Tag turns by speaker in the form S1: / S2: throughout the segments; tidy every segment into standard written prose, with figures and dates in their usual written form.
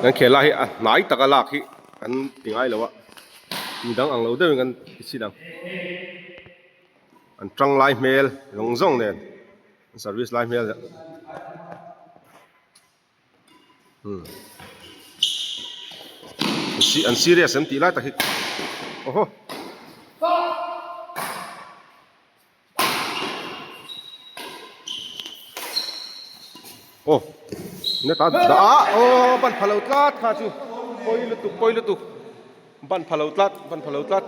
S1: งั้นเขียนลายไหนตะกะลากที่อันติงไอ้แล้ววะมีดังอังเราได้กันสิดังอันจังไลเมลลงซ่งเนี่ยเซอร์วิสไลเมลอันซีเรียสอันตีไล่ตะกี้โอ้โหโอ้เนี่ยตาด่าโอ้บันพลาวตลาดข้าจูปอยลุตุบันพลาวตลาด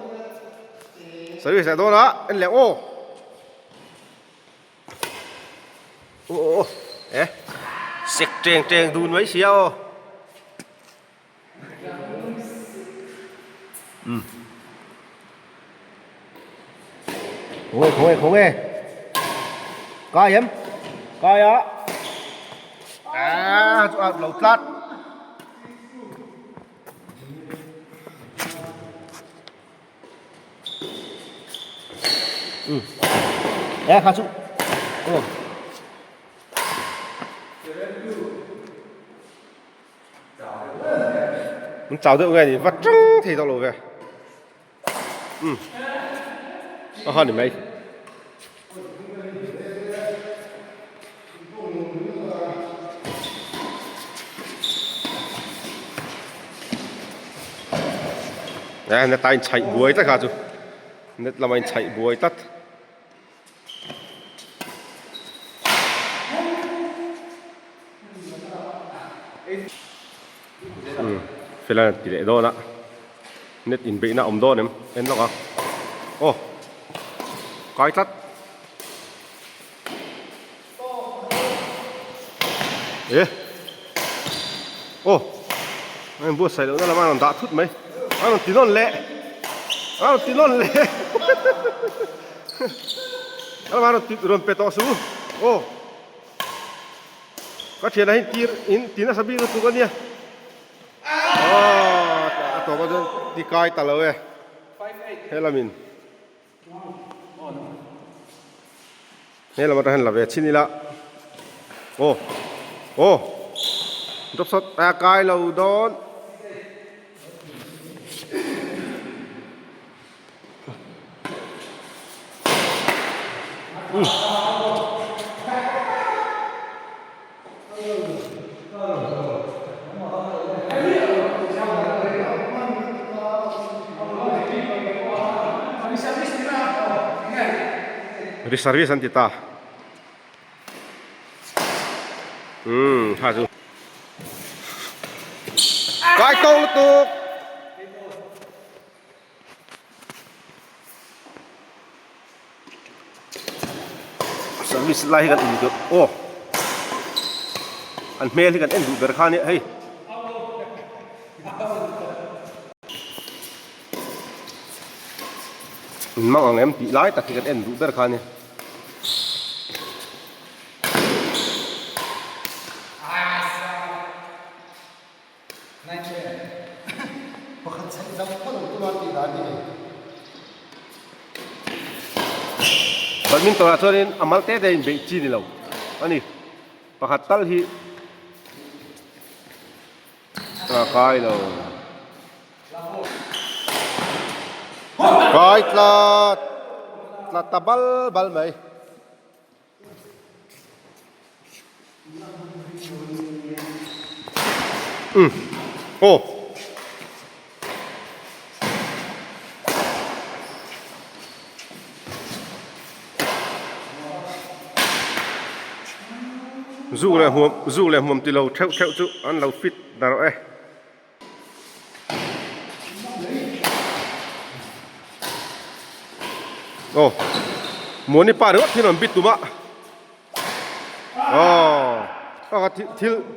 S1: สวิสโดนะเอ็นเหลวโอ้โอ้เอ๊ะเสกเจงดูนไว้เชียวkhông nghe coi em coi á lẩu lát khá chú mình chào được người thì vắt trắng thì tao lùi về hơn thì mấy nè nó tay chạy bùi tất cả chú nó làm anh chạy bùi tất phải là tỷ lệ đô đó nét in bị nó ống đô nè em nó có ô coi tất ê ô anh vua xài được nó làm ăn làm tạ thút mấy ăn tí non lẹ ăn tí ron peto su ô có chuyện này tí nó sabi tụi con nhỉ tụi con đi coi tao rồi thế là mình thế là mình làm về chín điละô đốt sốt cay lâu đón Reservis nanti ta. Haju. Kai tong letuk. Servis lahi kan ini tu. Oh. An mel kan endu berkhani hey. Mang ang em ti lai tak kan endu berkhani. Badminton là cho nên amal tết đây bị chi đi lâu, anh đi, và hạt tal hi, coi lâu, coi là tabal bal mấy, ô dù là huom thì lâu theo chú ăn lâu fit đã rồi ô muốn đi pa nữa thì làm bít tụm ạ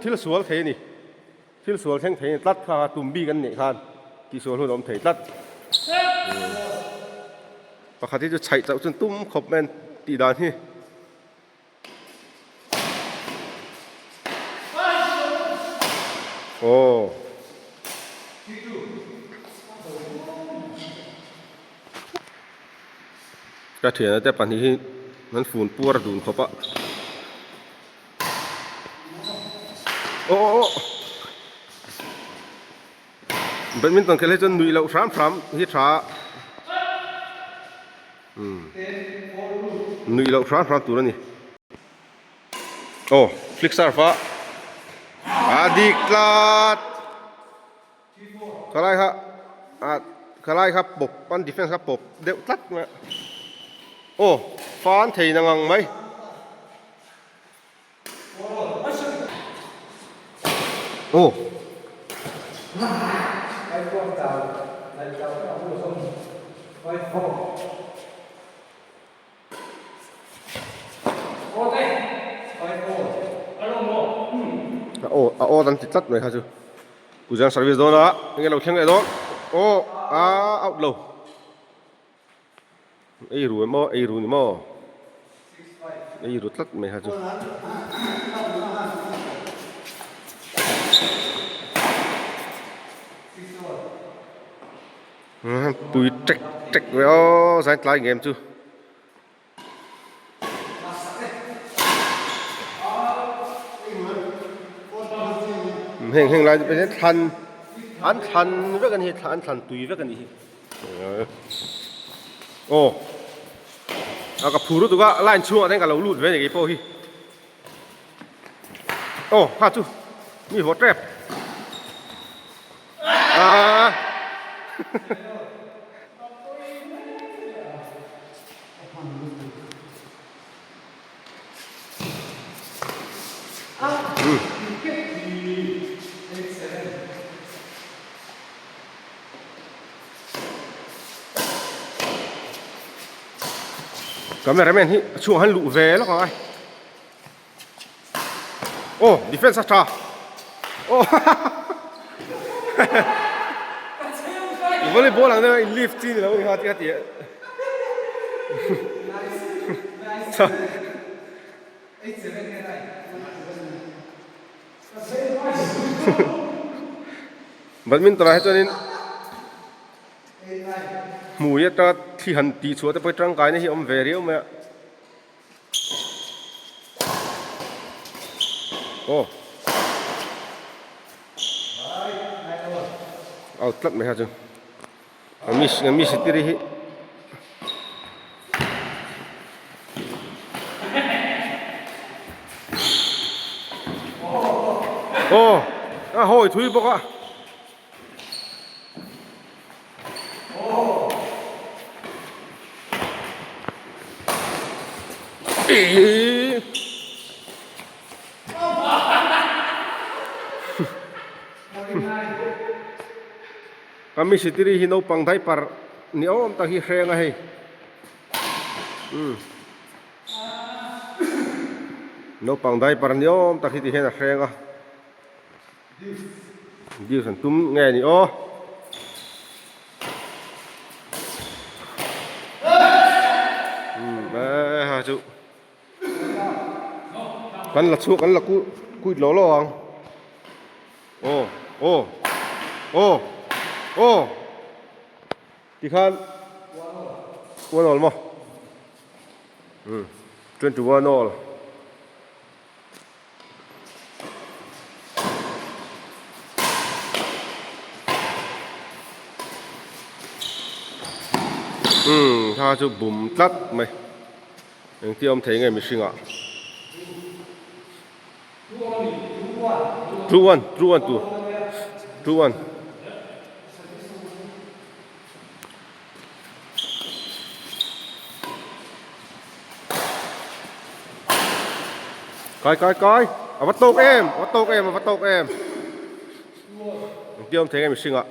S1: thiếu số thế này thiếu số thế này tắt pha tụm biกันเนี่ยkanที่số luôn ông thấy tắt và khá thìจะchạy dạo chân tụm khop men tỷ đàn hi ô cái thuyền nóแต่ปันที่มันฝุ่นปัวระดูนเขาปะโอ้ badminton khel chon nui lo ram hi tha nui lo ram tu ni oh flick serve adik lat khalai ha khalai khap bok pan defense khap bok deuh tlat ma oh fan thei na ngang mai oh ô đang chít chắt này hả chú? Cú giang service đó đó, nghe lâu khen nghe đó. Ô out lâu. Ấy rồi mà. Ấy rồi chắt này hả chú? Tụi trách với ó giải lại game chú. Hình lạiเป็นทันอันทันเรื่องกันเหตุอันทันตุยเรื่องกันนี่โอ้เอากับผู้รู้ตัวก็ไล่ชั่วนั่นกับเราลูดไว้อย่างงี้พอฮีโอ้ข้าจูมีหัวแทบcameraman hi chuang han lu ve lo kai oh defense acha oh volleyball ang na lift ni lo ha ti ti badminton hai chonin mùi ta thì hẳn tí chúa ta phải trăng cái này thì ông về riêu mẹ ô tắt mày hả chứ miss tí đi ô hồi thui bốc à kami sendiri hinau pangdai par ni om tak hi khenga hei no pangdai par ni om tak hi ti hena khenga diu san tum nghe ni o ha chu kan la chu kan la ku lo lo ang ô thì khan 1-1 mà 21-all tha cho bùm tắt mày những tí ông thấy ngày mình sinh ạ true one coi bắt tốc em tiêu ông thấy em mình sinh ạ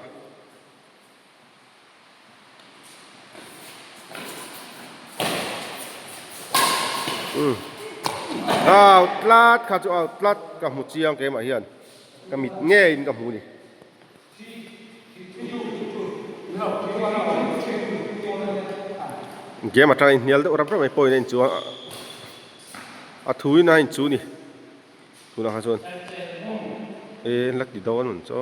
S1: outlet khá chú outlet cả một chiang cái mà hiền cả mịt nghe in cả mù đi cái mà trai nhiều đấy orang ramai poin ini chú thui na in chú ni chú nào hả chú lắc đi đâu anh cho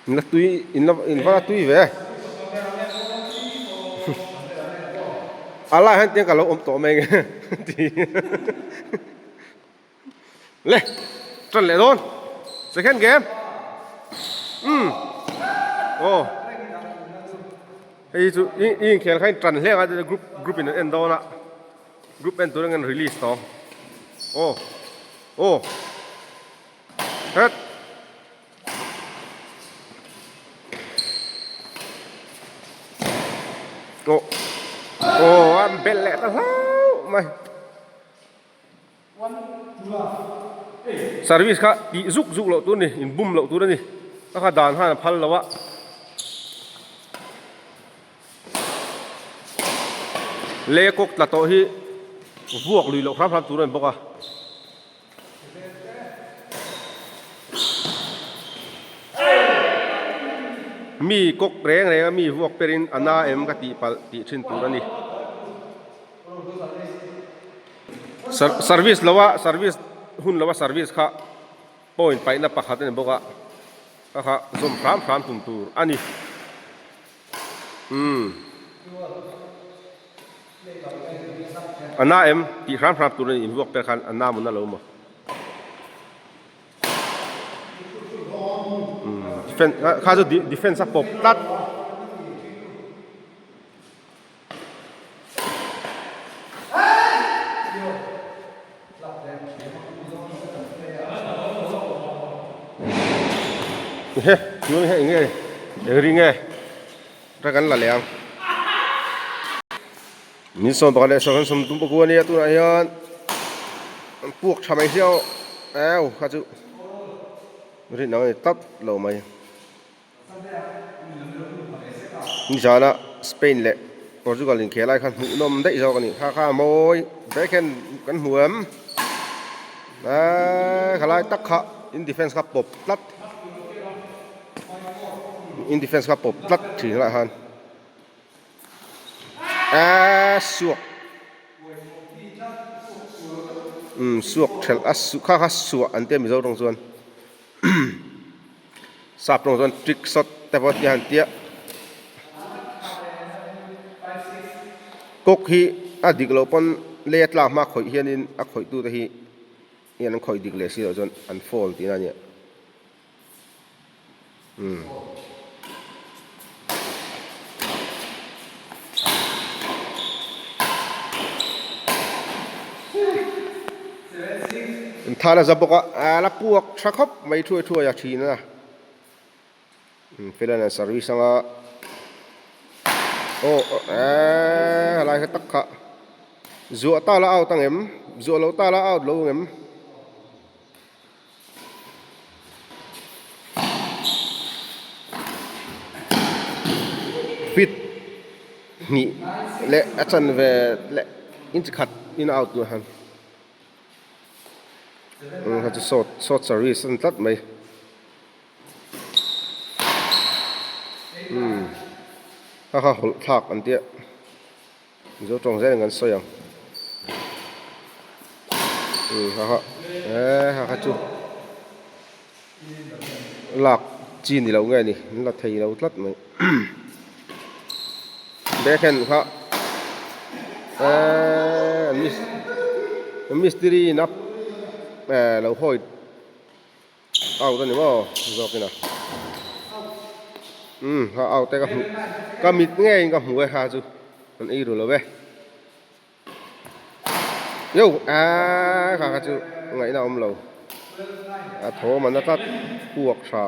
S1: lắc thui in vào thui về alai han tiếng cả lâu ôm tổ mình thì lên trận lệ luôn second game โอ้ไอ้จุยิ่งเขียนให้จันเรียกว่าจะกรุ๊ปอินเอ็นโดนะกรุ๊ปเอ็นตัวนั้นรีลีสต่อโอ้โอ้เฮ็ดโอ้โอ้อันเบลเล่ตั้งแล้วไม่สร์วิสค่ะตีจุกเหล่าตัวนี้อินบุ้มเหล่าตัวนี้ถ้าด่านห้าพันแล้ววะเล็กกตะโตที่พวกลุยเหล่าครับตัวนั้นบอกว่ามีกกแรงเลยมีพวกเป็นอันน่าเอ็มกติปติชินตัวนี้สร์วิสแล้วว่าสร์วิสหุ่นแล้วว่าสร์วิสค่ะปอยไปนับประคัตเนี่ยบอกว่าค่ะสมพรามตุ่มตัวอันนี้อันน่าเอ็มตีพรามตัวนี้พวกเป็นคันอันน่ามันน่ารู้มั้งข้าจะดิเฟนซ์ปบตัดเฮ้ยนู่นเฮ้ยไงริงไงรักกันละเลี้ยงมิส่วนประกอบส่วนสมดุลประกอบเนี่ยตัวไหนยันพวกชาวไมเซียวข้าจะเรื่องนั้นตัดเราไหมนี่จ้านะสเปนเละโปรตุเกสนี่เขลัยขันหุ่นนมได้อีกแล้วกันนี่ข้าโมยได้แค่กันหัวมขลัยตักขะอินดิเฟนส์ครับปบตัดอินดิเฟนส์ครับปบตัดถึงละฮันสวกสวกเชลข้าสวกอันเต็มมิโซตรงส่วนสับตรงส่วนทริกสดแต่พอที่หันเตี้ยกกฮีดิกเราปนเลียดลากมาข่อยเฮียนินข่อยตู้ตะฮีเฮียนั่งข่อยดิกเลยสิเราจนอันโฟลตีนั่นเนี่ยท่าน่ะจะบอกว่าแล้วพวกชักครับไม่ช่วยอยากชีนะเฟรนด์สร์วิสงะโอ้อะไรก็ตักขะจั่วตาละเอาตั้งเอ็มจั่วเราตาละเอาเราเอ็มฟิตนี่เละอาจารย์เวเละอินทิคัดอินเอาตัวฮันเขาจะสดสร์วิสตัดไหมถ้าหุ่นทักอันเดียจะตรงเส้นกันสวยงเขาจูหลักจีนที่เราไงนี่หลักไทยเราตัดไหมเบคเคนเขามิสตรีนับเราค่อยเอาตัวนี้ว่าจอกกินนะเขาเอาแต่ก็มิดง่ายก็หัวหาจูมันอีรู้แล้วเว้ยโย่ข้าจูไงน่าอมเราโถมันจะตัดพวกชา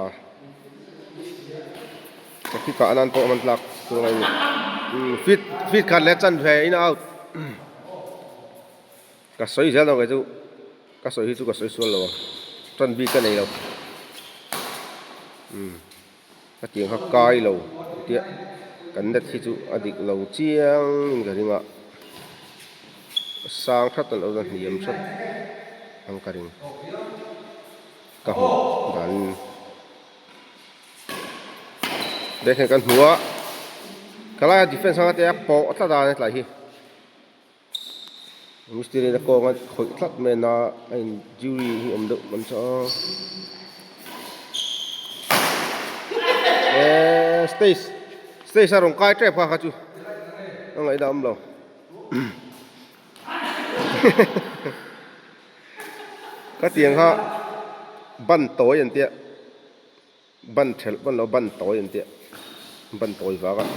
S1: ที่ก่อนนั้นโตมันหลักตัวไงฟิตขัดเล็ดจันเพย์อินเอาก็สวยเสียแล้วไงจูก็สวยที่จูก็สวยส่วนเราจันบีกันไหนเราก็เจียงเขาไกลเราเตี้ยกันเด็ดที่จูอดีตเราเจียงกันริงะสร้างทัดตลอดเหี่ยมสัดอังการิงก็หัวดันเด็กกันหัวก็ไล่ดิเฟนส์สังเกตปออัตดาเนี่ยหลายทีมิสเตอร์เนี่ยก็งั้นคุยทัดเมน่าไอ้จูรี่ที่มันดุมันชอบสเตย์สารองกายเจ็บพาเขาจูต้องไงดำเราก็เตียงเขาบันโตอย่างเตี้ย บันเทลบันเราบันต่อยอันเดียบันต่อยฟ้ากัน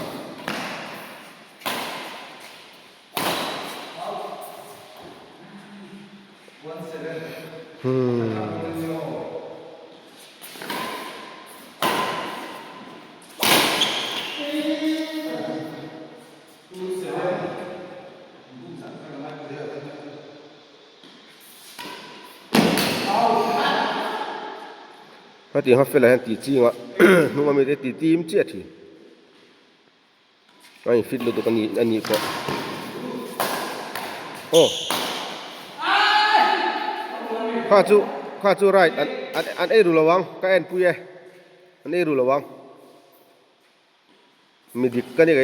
S1: ถ้าตีเขาเฟลอะไรตีจริงวะมึงมาไม่ได้ตีทีมเจี๊ยทีไอ้ฟิตลุตุกันอันนี้ก็โอ้ข้าจูไรอันเอรู้ระวังก็เอ็นปุยอันเอรู้ระวังมีดิกกันยังไง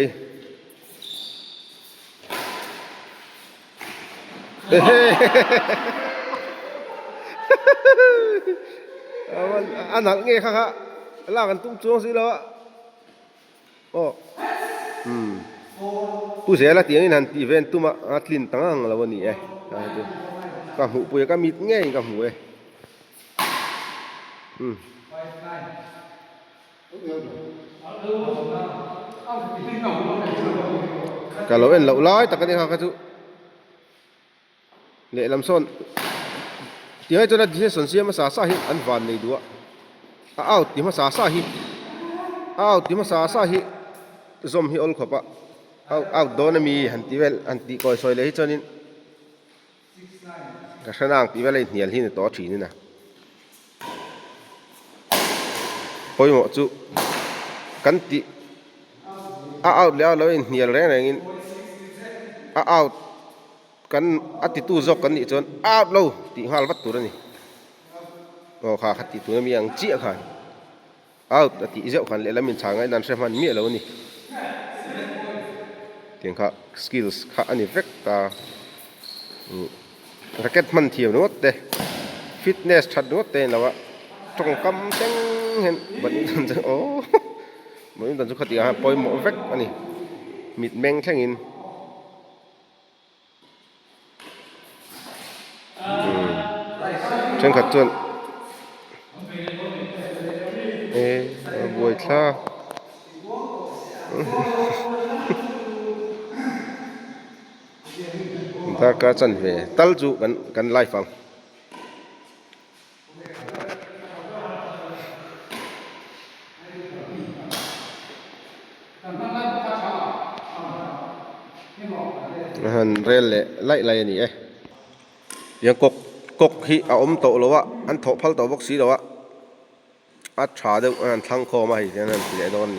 S1: เฮ้อันนั้นไงค่ะลากันตุ้งจ้วงสิแล้วโอ้ผู้เสียละเตียงนี่นั่นตีเวนตุ้มอัดลินตั้งแล้ววันนี้ก็หูปุยก็มีง่ายกับหูก็เราเป็นเราร้อยแต่กันนี่ค่ะจุเละลำส้นที่ให้เจ้าหน้าที่ส่วนเสียมาสาสาหิอันวันในดัวอ้าวที่มาสาสาหิอ้าวที่มาสาสาหิซอมฮิอลขบะอ้าวโดนมีหันตีเวลหันตีคอยซอยเลยที่เจ้านี่ก็ชนะตีเวลเลยเหนียวที่ในต่อฉีนี่นะพอยหมดจุกันตีอ้าวแล้วเราเหนียวแรงอะไรงี้อ้าวกันอัติตู้จกกันนี่จนอ้าวเราตีหัววัดตัวนี่ก็ขาขัดตีตัวมีอย่างเจี๊ยขันอ้าวตีเจ้าขันเลยแล้วมีช่างไอ้นั่นใช่มันมีอะไรวะนี่เทียงข้าสกิลส์ข้าอันนี้เวกตารักเก็ตมันเที่ยวนู้ดเด้ฟิตเนสชัดนู้ดเด้แล้ววะตรงกำเต็งเห็นบัดนี้ตอนจะโอ้บัดนี้ตอนจะขัดตีปล่อยหมอเวกอันนี้มิดแมงแค่งินเชิงขัดจนบวยท่าถ้าการจันเวตัลจูกันไล่ฟังฮันเรลเล่ไล่นี่ยังกฮีเอาอมโตแล้ววะอันถอพัลโตบ็อกซี่แล้ววะอัดชาเดี๋ยวอันทั้งคอมาอีกนั่นสิไอ้โดน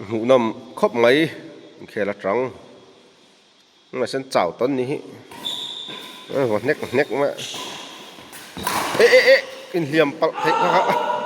S1: หูนำครบไหมแค่ละจังมาฉันเจ้าต้นนี้หัวเน็กมาเอ๊ะกินเหลี่ยมปักเทคนะครับ